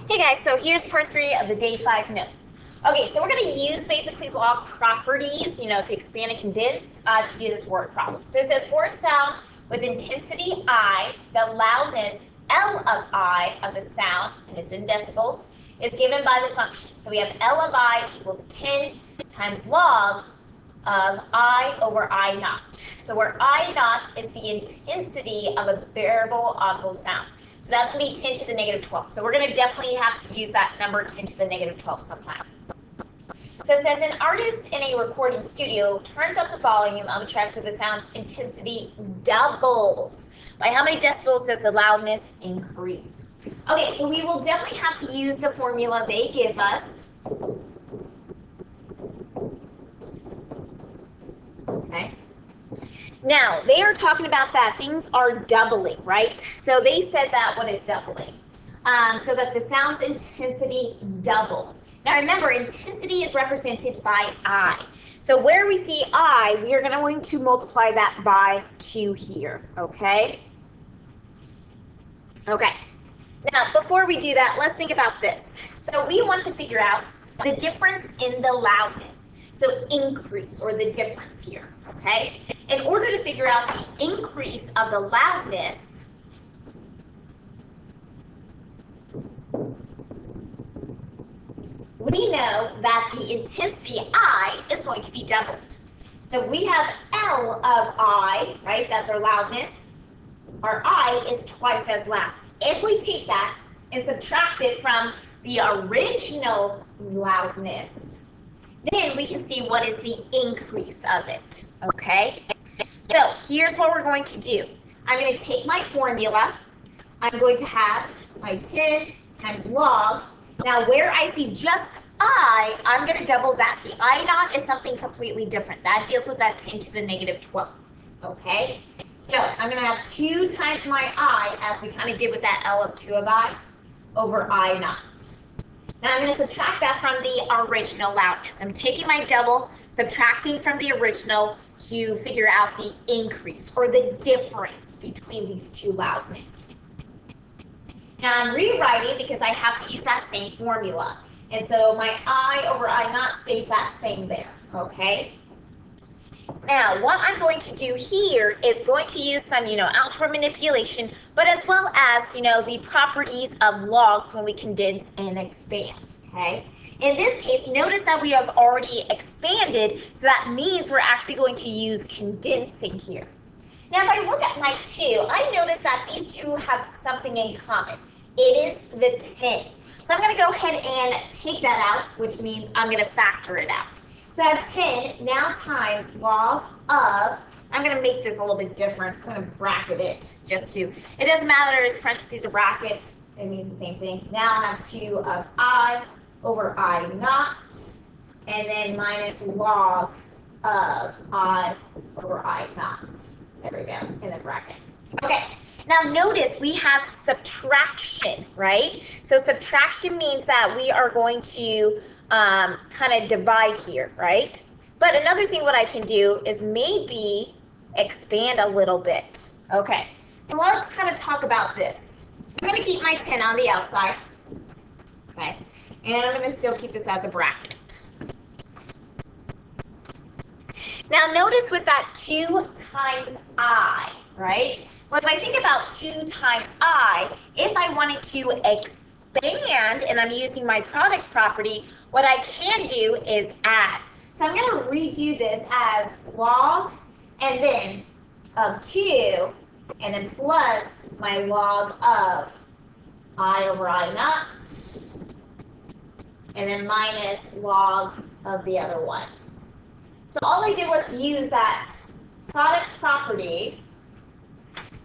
Hey guys, so here's part 3 of the day 5 notes. Okay, so we're going to use basically log properties, to expand and condense to do this word problem. So it says for a sound with intensity I, the loudness L of I of the sound, and it's in decibels, is given by the function. So we have L of I equals 10 times log of I over I naught. So where I naught is the intensity of a variable audible sound. So that's going to be 10 to the negative 12. So we're going to definitely have to use that number 10 to the negative 12 sometime. So it says an artist in a recording studio turns up the volume of a track so the sound's intensity doubles. By how many decibels does the loudness increase? Okay, so we will definitely have to use the formula they give us. Okay. Now, they are talking about that things are doubling, right? So they said that what is doubling? So that the sound's intensity doubles. Now remember, intensity is represented by I. So where we see I, we are going to multiply that by 2 here, okay? Okay. Now, before we do that, let's think about this. So we want to figure out the difference in the loudness. So increase, or the difference here, okay? In order to figure out the increase of the loudness, we know that the intensity I is going to be doubled. So we have L of I, right? That's our loudness. Our I is twice as loud. If we take that and subtract it from the original loudness, then we can see what is the increase of it, okay? So here's what we're going to do. I'm going to take my formula. I'm going to have my 10 times log. Now where I see just I, I'm going to double that. The I naught is something completely different. That deals with that 10 to the negative 12, okay? So I'm going to have 2 times my I, as we kind of did with that L of 2 of I, over I naught. Now I'm going to subtract that from the original loudness. I'm taking my double, subtracting from the original to figure out the increase or the difference between these two loudness. Now I'm rewriting because I have to use that same formula. And so my I over I naught stays that same there, okay? Now, what I'm going to do here is going to use some, algebra manipulation, but as well as, the properties of logs when we condense and expand, okay? In this case, notice that we have already expanded, so that means we're actually going to use condensing here. Now, if I look at my 2, I notice that these two have something in common. It is the 10. So I'm going to go ahead and take that out, which means I'm going to factor it out. So I have 10 now times log of, I'm going to make this a little bit different. I'm going to bracket it just to, it doesn't matter if it's parentheses or bracket, it means the same thing. Now I have 2 of I over I naught, and then minus log of I over I naught. There we go, in the bracket. Okay, now notice we have subtraction, right? So subtraction means that we are going to kind of divide here, right? But another thing what I can do is maybe expand a little bit. Okay, so let's kind of talk about this. I'm going to keep my 10 on the outside, okay? And I'm going to still keep this as a bracket. Now notice with that 2 times I, right? Well, if I think about 2 times I, if I wanted to expand, and I'm using my product property, what I can do is add. So I'm going to redo this as log, and then of 2, and then plus my log of I over I naught, and then minus log of the other one. So all I did was use that product property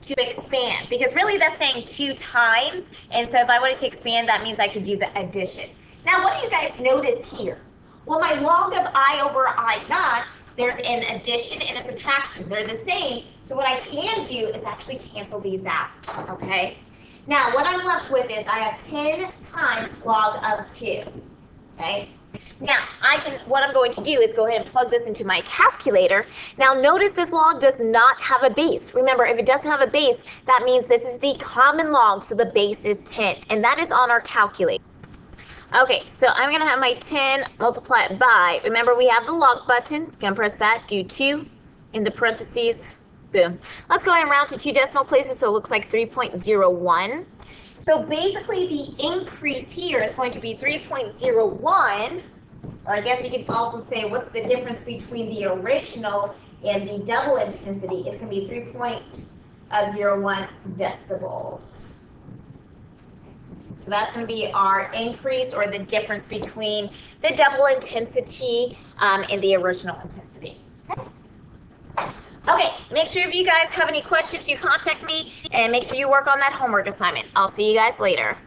to expand, because really that's saying 2 times, and so if I wanted to expand, that means I could do the addition. Now what do you guys notice here? Well, my log of I over I naught, there's an addition and a subtraction. They're the same, so what I can do is actually cancel these out, okay? Now what I'm left with is I have 10 times log of 2, okay? Now, what I'm going to do is go ahead and plug this into my calculator. Now, notice this log does not have a base. Remember, if it doesn't have a base, that means this is the common log, so the base is 10, and that is on our calculator. Okay, so I'm going to have my 10 multiply it by, remember we have the log button, going to press that, do 2 in the parentheses, boom. Let's go ahead and round to 2 decimal places so it looks like 3.01. So basically the increase here is going to be 3.01, or I guess you could also say what's the difference between the original and the double intensity. It's going to be 3.01 decibels. So that's going to be our increase or the difference between the double intensity and the original intensity. Okay, make sure if you guys have any questions, you contact me, and make sure you work on that homework assignment. I'll see you guys later.